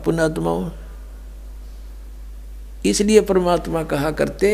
पुण्यात्माओं, इसलिए परमात्मा कहा करते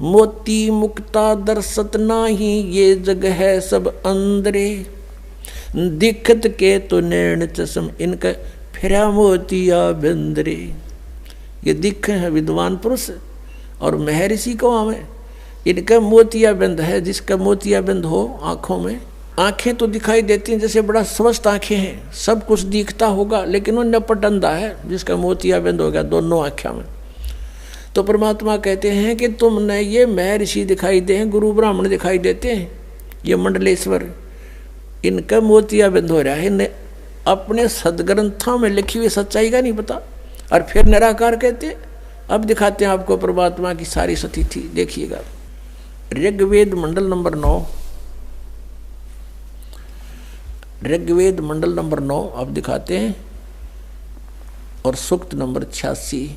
मोती मुक्ता दर्शत नाही, ये जग है सब अंदरे, दिखत के तो नैन चश्म, इनका फिरा मोतिया बिंदरे। ये दिख है विद्वान पुरुष और महर्षि को हमें, इनका मोतिया बिंद है। जिसका मोतिया बिंद हो आंखों में, आंखें तो दिखाई देती हैं जैसे बड़ा स्वस्थ आंखें हैं, सब कुछ दिखता होगा, लेकिन वो नपट अंधा है जिसका मोतिया बिंद हो गया दोनों आंखों में। तो परमात्मा कहते हैं कि तुमने ये महर्षि दिखाई दे हैं, गुरु ब्राह्मण दिखाई देते हैं, ये मंडलेश्वर, इनका मोतिया बिंद हो रहा है, इन्हें अपने सदग्रंथों में लिखी हुई सच्चाई का नहीं पता। और फिर निराकार कहते हैं। अब दिखाते हैं आपको परमात्मा की सारी स्थिति, देखिएगा। ऋग्वेद मंडल नंबर 9, ऋग्वेद मंडल नंबर 9 अब दिखाते हैं, और सूक्त नंबर 86।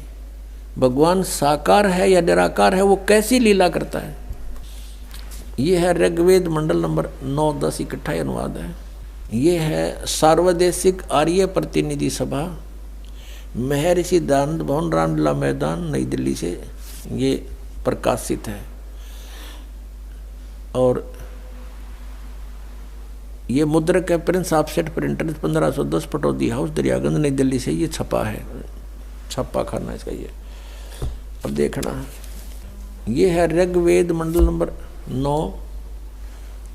भगवान साकार है या निराकार है, वो कैसी लीला करता है। ये है ऋग्वेद मंडल नंबर 9, 10 इकट्ठा अनुवाद है। ये है सार्वदेशिक आर्य प्रतिनिधि सभा, महर्षि दयानंद भवन, रामलीला मैदान, नई दिल्ली से ये प्रकाशित है। और ये मुद्रक है Prince offset printer 1510 Pataudi house, Daryaganj, नई दिल्ली से ये छपा है, छपा खाना इसका ये। अब देखना, ये है ऋग्वेद मंडल नंबर 9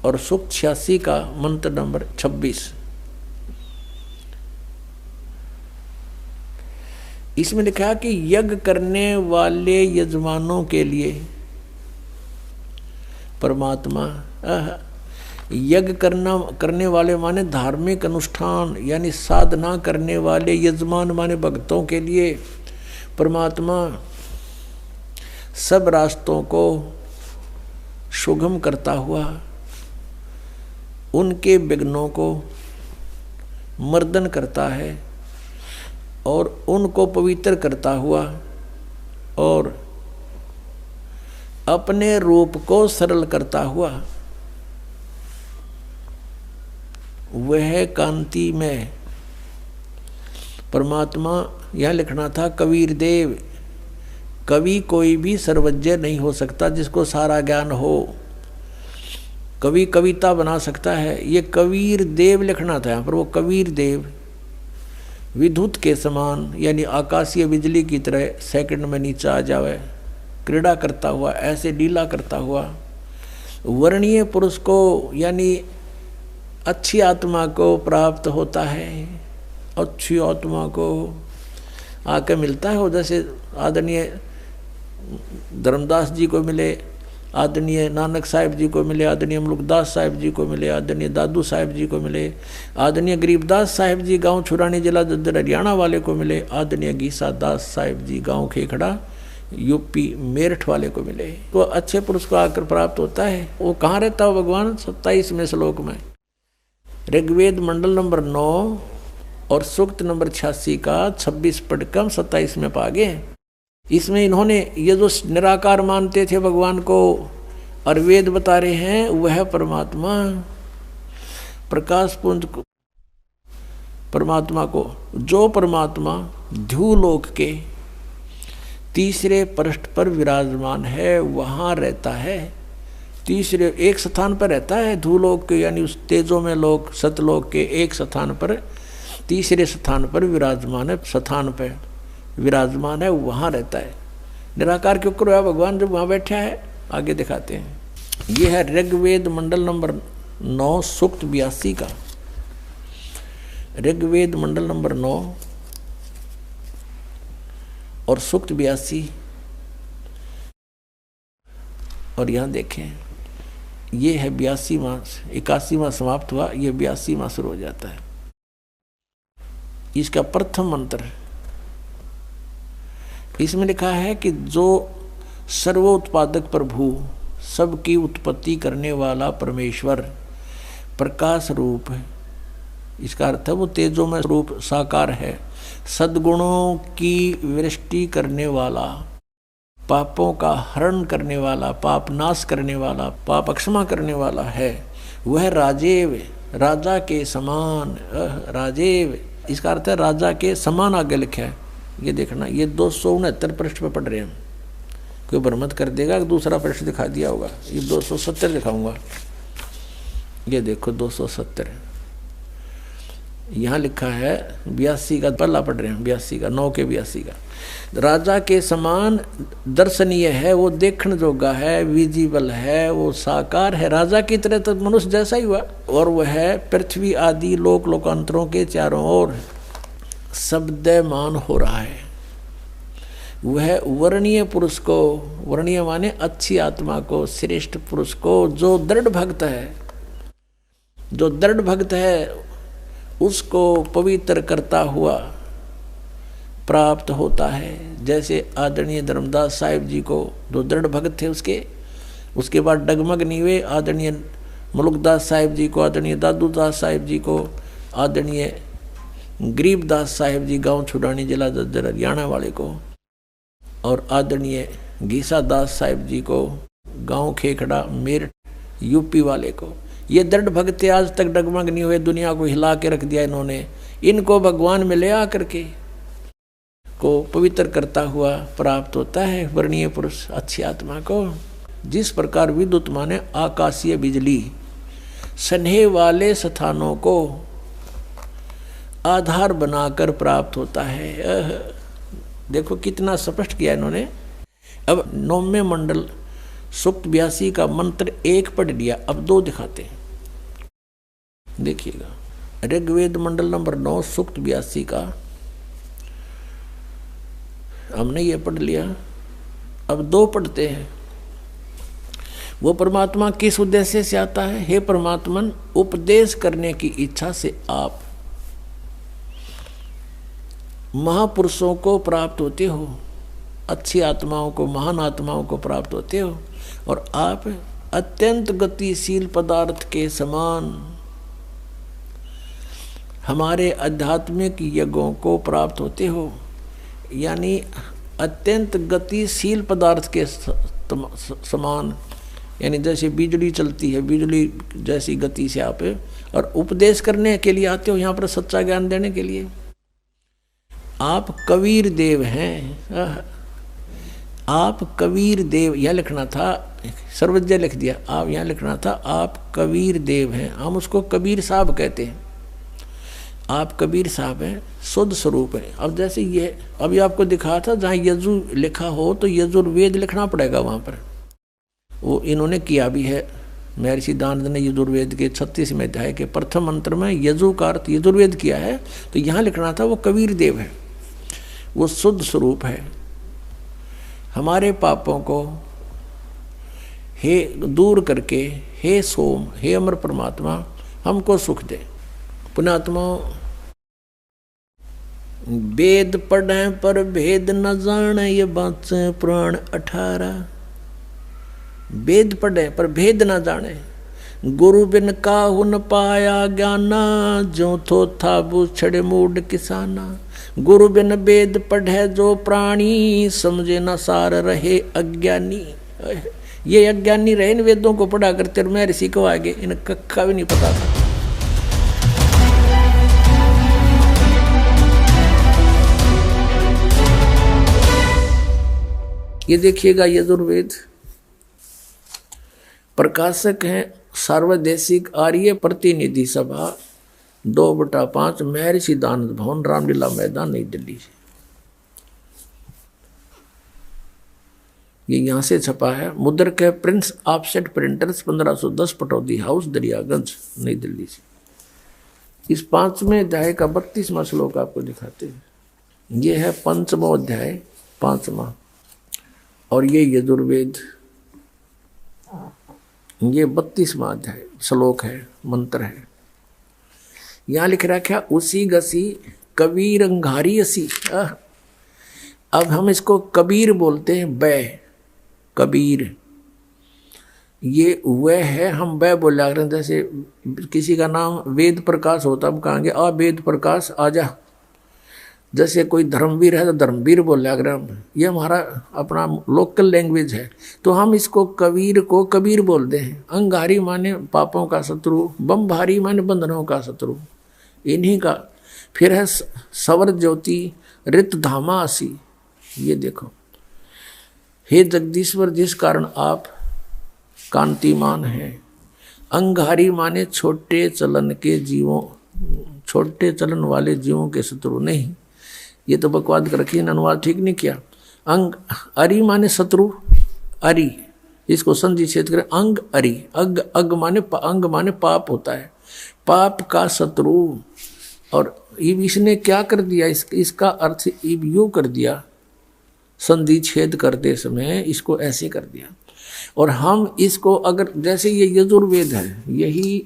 और सूक्त 86 का मंत्र नंबर 26। इसमें लिखा कि यज्ञ करने वाले यजमानों के लिए परमात्मा, यज्ञ करने वाले माने धार्मिक अनुष्ठान यानी साधना करने वाले, यजमान माने भक्तों के लिए परमात्मा सब रास्तों को सुगम करता हुआ उनके विघ्नों को मर्दन करता है और उनको पवित्र करता हुआ और अपने रूप को सरल करता हुआ वह कांति में परमात्मा, यह लिखना था कबीर देव। कवि कोई भी सर्वज्ञ नहीं हो सकता जिसको सारा ज्ञान हो। कवि कविता बना सकता है, ये कबीर देव लिखना था यहाँ पर। वो कबीर देव विद्युत के समान यानी आकाशीय बिजली की तरह सेकंड में नीचे आ जावे, क्रीड़ा करता हुआ, ऐसे लीला करता हुआ वर्णीय पुरुष को यानी अच्छी आत्मा को प्राप्त होता है। अच्छी आत्मा को आके मिलता है, जैसे आदरणीय धर्मदास जी को मिले, आदरणीय नानक साहिब जी को मिले, आदरणीय मुल्कदास साहिब जी को मिले, आदरणीय दादू साहिब जी को मिले, आदरणीय गरीबदास साहिब जी गांव छुरानी जिला दद्दर हरियाणा वाले को मिले, आदरणीय गीसा दास साहिब जी गांव खेखड़ा यूपी मेरठ वाले को मिले। तो अच्छे पुरुष को आकर प्राप्त होता है। वो कहाँ रहता हो भगवान? 27वें श्लोक में ऋग्वेद मंडल नंबर 9 और सूक्त नंबर 86 का 26 पढ़कर 27 में पागे। इसमें इन्होंने ये जो निराकार मानते थे भगवान को और वेद बता रहे हैं, वह परमात्मा प्रकाश पुंज को, परमात्मा को, जो परमात्मा ध्युलोक के तीसरे पृष्ठ पर विराजमान है वहाँ रहता है। तीसरे एक स्थान पर रहता है ध्युलोक के यानी उस तेजो में लोक सतलोक के एक स्थान पर, तीसरे स्थान पर विराजमान है, स्थान पर विराजमान है, वहाँ रहता है। निराकार क्यों करो भगवान जब वहाँ बैठा है? आगे दिखाते हैं। ये है ऋग्वेद मंडल नंबर 9 सूक्त 82 का। ऋग्वेद मंडल नंबर 9 और सूक्त 82। और यहाँ देखें, ये है 82वां, 81वां समाप्त हुआ, ये 82वां शुरू हो जाता है। इसका प्रथम मंत्र, इसमें लिखा है कि जो सर्वोत्पादक प्रभु, सबकी उत्पत्ति करने वाला परमेश्वर प्रकाश रूप है। इसका अर्थ है वो तेजो में रूप साकार है, सद्गुणों की वृष्टि करने वाला, पापों का हरण करने वाला, पाप नाश करने वाला, पाप क्षमा करने वाला है। वह राजेव, राजा के समान, राजेव इसका अर्थ है राजा के समान आगे लिखा है। ये देखना, ये 269 पृष्ठ पे पढ़ रहे हैं। कोई भ्रमत कर देगा कि दूसरा पृष्ठ दिखा दिया होगा। ये 270 दिखाऊंगा। ये देखो 270 यहाँ लिखा है। 82 का पल्ला पढ़ रहे हैं, 82 का 9 के 82 का। राजा के समान दर्शनीय है, वो देखने जोगा है, विजिबल है, वो साकार है। राजा की तरह तो मनुष्य जैसा ही हुआ। और वह पृथ्वी आदि लोक लोकांतरों के चारों ओर शब्दमान हो रहा है। वह वर्णीय पुरुष को, वर्णीय माने अच्छी आत्मा को, श्रेष्ठ पुरुष को, जो दृढ़ भक्त है, जो दृढ़ भक्त है उसको पवित्र करता हुआ प्राप्त होता है। जैसे आदरणीय धर्मदास साहिब जी को, जो दृढ़ भक्त थे, उसके बाद डगमग नहीं हुए। आदरणीय मुलुकदास साहिब जी को, आदरणीय दादूदास साहिब जी को, आदरणीय गरीबदास साहिब जी गांव छुड़ानी जिला जज्जर हरियाणा वाले को, और आदरणीय घीसा दास साहिब जी को गांव खेखड़ा मेरठ यूपी वाले को। ये दृढ़ भक्त आज तक डगमग नहीं हुए, दुनिया को हिला के रख दिया इन्होंने। इनको भगवान में ले आकर के को पवित्र करता हुआ प्राप्त होता है वर्णीय पुरुष, अच्छी आत्मा को। जिस प्रकार विद्युत माने आकाशीय बिजली स्नेह वाले स्थानों को आधार बनाकर प्राप्त होता है। देखो कितना स्पष्ट किया इन्होंने। अब 9वें मंडल सूक्त 82 का मंत्र 1 पढ़ लिया, अब 2 दिखाते हैं। देखिएगा, ऋग्वेद मंडल नंबर 9 सूक्त 82 का हमने ये पढ़ लिया। अब 2 पढ़ते हैं। वो परमात्मा किस उद्देश्य से आता है? हे परमात्मन, उपदेश करने की इच्छा से आप महापुरुषों को प्राप्त होते हो, अच्छी आत्माओं को, महान आत्माओं को प्राप्त होते हो, और आप अत्यंत गतिशील पदार्थ के समान हमारे आध्यात्मिक यज्ञों को प्राप्त होते हो। यानी अत्यंत गतिशील पदार्थ के समान, यानी जैसे बिजली चलती है, बिजली जैसी गति से आप, और उपदेश करने के लिए आते हो यहाँ पर, सच्चा ज्ञान देने के लिए। आप कबीर देव हैं। आप कबीर देव, यह लिखना था, सर्वज्ञ लिख दिया। आप यहाँ लिखना था आप कबीर देव हैं। हम उसको कबीर साहब कहते हैं। आप कबीर साहब हैं, शुद्ध स्वरूप है। अब जैसे ये अभी आपको दिखा था, जहाँ यजु लिखा हो तो यजुर्वेद लिखना पड़ेगा वहाँ पर। वो इन्होंने किया भी है। महर्षि दानंद ने यजुर्वेद के 36वें अध्याय के प्रथम मंत्र में यजु का अर्थ यजुर्वेद किया है। तो यहाँ लिखना था वो कबीर देव है, वो शुद्ध स्वरूप है। हमारे पापों को हे दूर करके, हे सोम, हे अमर परमात्मा, हमको सुख दे। पुण्यात्मा, वेद पढ़े पर भेद न जाने, ये बात से पुराण 18। वेद पढ़े पर भेद न जाने, गुरु बिन काहू न पाया ज्ञाना, जो थो था बूछड़े मूड किसाना। गुरु बिन वेद पढ़े जो प्राणी, समझे न सार रहे अज्ञानी। ये अज्ञानी रहे इन वेदों को पढ़ा करते, और मैं ऋषि को आगे इन कक्का भी नहीं पता था। ये देखिएगा, यजुर्वेद प्रकाशक हैं सार्वदेशिक आर्य प्रतिनिधि सभा 2/5 महर्षि दानंद भवन, रामलीला मैदान, नई दिल्ली। ये यहाँ से छपा है। मुद्रक है Prince offset printers, 1510 Pataudi house, Daryaganj, नई दिल्ली से। इस 5वें अध्याय का 32वां श्लोक आपको दिखाते हैं। ये है 5वां अध्याय, 5वां, और ये यजुर्वेद, ये 32वां अध्याय श्लोक है, मंत्र है। यहाँ लिख रखा उसी गसी कबीर अंगारी असी। अब हम इसको कबीर बोलते हैं, बै कबीर, ये वह है, हम वह बोला करें। जैसे किसी का नाम वेद प्रकाश होता, हम कहेंगे आ वेद प्रकाश आजा। जैसे कोई धर्मवीर है तो धर्मवीर बोला करें हम, ये हमारा अपना लोकल लैंग्वेज है। तो हम इसको कबीर को कबीर बोलते हैं। अंगारी माने पापों का शत्रु, बम भारी माने बंधनों का शत्रु। इन्हीं का फिर है सवर ज्योति रित धामा आसी। ये देखो, हे जगदीश्वर, जिस कारण आप कांतिमान हैं। अंगारी माने छोटे चलन के जीवों, छोटे चलन वाले जीवों के शत्रु नहीं। ये तो बकवाद कर रखी, अनुवाद ठीक नहीं किया। अंग अरि माने शत्रु, अरि इसको संधि छेद करें, अंग अरि। अग माने अंग माने पाप होता है, पाप का शत्रु। और इसने क्या कर दिया, इसका अर्थ यूं कर दिया, संधि छेद करते समय इसको ऐसे कर दिया। और हम इसको अगर जैसे ये यजुर्वेद है, यही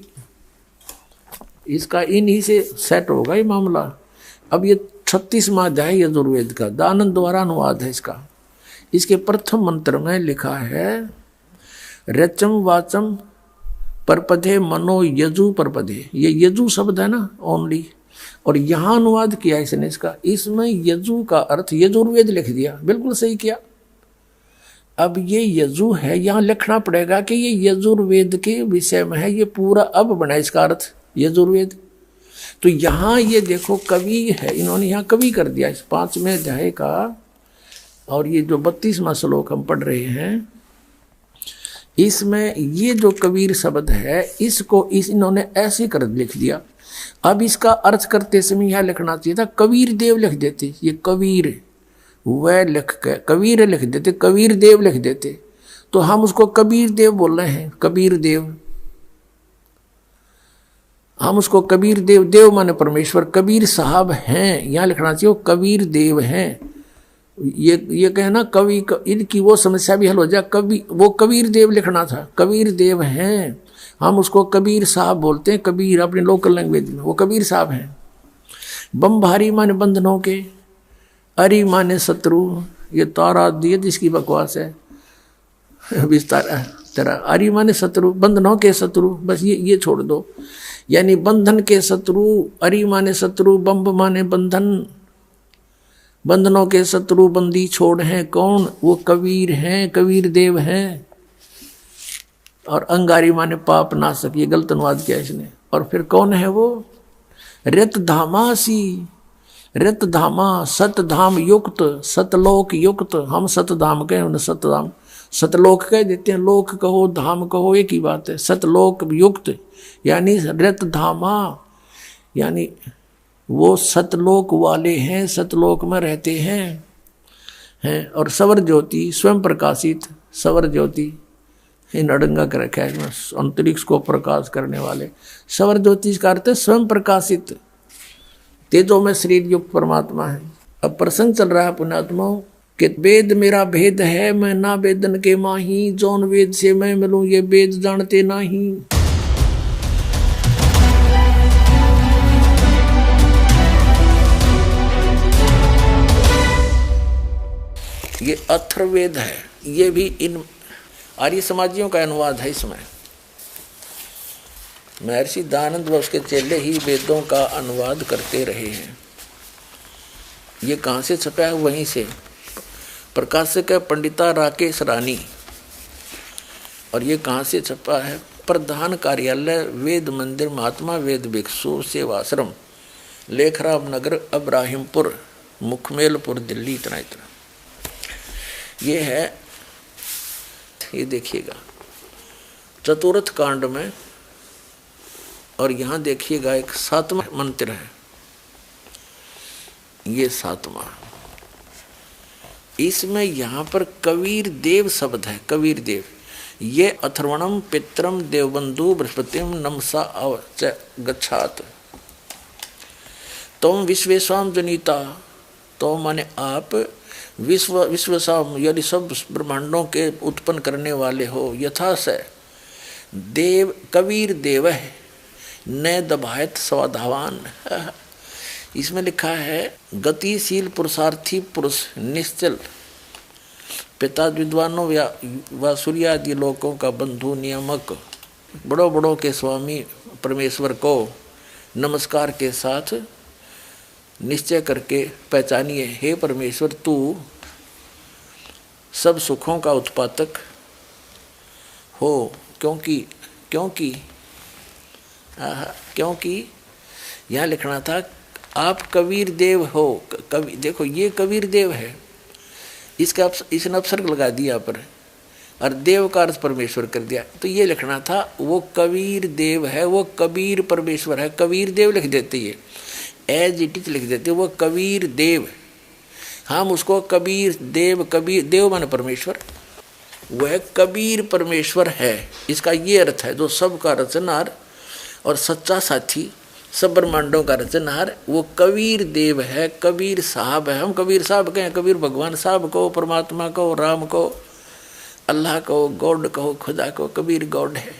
इसका इन्हीं से सेट होगा ये मामला। अब ये 36वां अध्याय यजुर्वेद का दानंद द्वारा अनुवाद है इसका। इसके प्रथम मंत्र में लिखा है रचम वाचम परपदे मनो यजु परपदे। ये यजु शब्द है ना ओनली, और यहाँ अनुवाद किया इसने इसका। इसमें यजु का अर्थ यजुर्वेद लिख दिया, बिल्कुल सही किया। अब ये यजु है, यहाँ लिखना पड़ेगा कि ये यजुर्वेद के विषय में है। ये पूरा अब बना इसका अर्थ यजुर्वेद। तो यहाँ ये देखो कवि है, इन्होंने यहाँ कवि कर दिया इस 5वें अध्याय का। और ये जो 32वां श्लोक हम पढ़ रहे हैं, इसमें ये जो कबीर शब्द है इसको इन्होंने ऐसे कर लिख दिया। अब इसका अर्थ करते समय यह लिखना चाहिए था कबीर देव लिख देते। ये कबीर वह लिख के कबीर लिख देते, कबीर देव लिख देते, तो हम उसको कबीर देव बोल रहे हैं। कबीर देव, हम उसको कबीर देव, देव माने परमेश्वर, कबीर साहब हैं, यहाँ लिखना चाहिए कबीर देव हैं। ये कहना कवि इनकी वो समस्या भी हल हो जाए। कवि वो कबीर देव लिखना था, कबीर देव हैं, हम उसको कबीर साहब बोलते हैं। कबीर अपने लोकल लैंग्वेज में वो कबीर साहब हैं। बमभारी माने बंधनों के, अरि माने शत्रु। ये तारा दिए जिसकी बकवास है विस्तार तेरा। अरि माने शत्रु, बंधनों के शत्रु, बस ये छोड़ दो। यानी बंधन के शत्रु, अरि माने शत्रु, बम्ब माने बंधन, बंधनों के शत्रु बंदी छोड़ हैं कौन, वो कबीर हैं, कबीर देव हैं। और अंगारी माने पाप नाशक, ये गलत अनुवाद किया इसने। और फिर कौन है वो, रित धामासी, रित धामा, सतधाम युक्त, सतलोक युक्त। हम सतधाम कहें, उन्हें सतधाम, सतलोक कह देते हैं। लोक कहो धाम कहो एक ही बात है। सतलोक युक्त यानी रित धामा, यानी वो सतलोक वाले हैं, सतलोक में रहते हैं। और सवर ज्योति स्वयं प्रकाशित, सवर ज्योति इन अड़ंगा कर रखा है इसमें, अंतरिक्ष को प्रकाश करने वाले। सवर ज्योति का अर्थ है स्वयं प्रकाशित, तेजो में शरीर युक्त परमात्मा है। अब प्रसंग चल रहा है पुण्यात्माओं कि वेद मेरा भेद है, मैं ना वेदन के माही, जौन वेद से मैं मिलूं ये वेद जानते नहीं। ये अथर्ववेद है, ये भी इन आर्य समाजियों का अनुवाद है। इसमें महर्षि दयानंद व उसके चेले ही वेदों का अनुवाद करते रहे हैं। ये कहाँ से छपा है, वहीं से प्रकाशक है पंडिता राकेश रानी। और ये कहाँ से छपा है, प्रधान कार्यालय वेद मंदिर महात्मा वेद भिक्षु सेवाश्रम, लेखराम नगर अब्राहिमपुर मुखमेलपुर दिल्ली। इतना ये है। ये देखिएगा चतुर्थ कांड में, और यहाँ देखिएगा एक 7वां मंत्र है, ये 7वां। इसमें यहाँ पर कबीर देव शब्द है, कबीर देव। ये अथर्वणम पित्रम देवबंधु बृहस्पतिम नमसा गच्छात। तुम विश्वेश्वाम जनिता, तो माने आप विश्वसाम यानी सब ब्रह्मांडों के उत्पन्न करने वाले हो। यथा से देव कबीर देव है न दबायत स्वाधावान। इसमें लिखा है गतिशील पुरुषार्थी पुरुष निश्चल, पिता विद्वानों व सूर्यादि लोकों का बंधु नियामक, बड़ों बड़ों के स्वामी परमेश्वर को नमस्कार के साथ निश्चय करके पहचानिए, हे परमेश्वर तू सब सुखों का उत्पादक हो। क्योंकि यहाँ लिखना था आप कबीर देव हो। कवि देखो ये कबीर देव है, इसका इसने अपसर्ग लगा दिया पर, और देव का अर्थ परमेश्वर कर दिया। तो ये लिखना था वो कबीर देव है, वो कबीर परमेश्वर है। कबीर देव लिख देते, ये एज इट इज लिख देते, वो कबीर देव। हम उसको कबीर देव माने परमेश्वर, वह कबीर परमेश्वर है, इसका ये अर्थ है। जो सबका रचनहार और सच्चा साथी, सब ब्रह्मांडों का रचनहार, वो कबीर देव है, कबीर साहब है। हम कबीर साहब कहें, कबीर भगवान साहब को, परमात्मा को, राम को, अल्लाह को, गॉड को, खुदा को, कबीर गॉड है।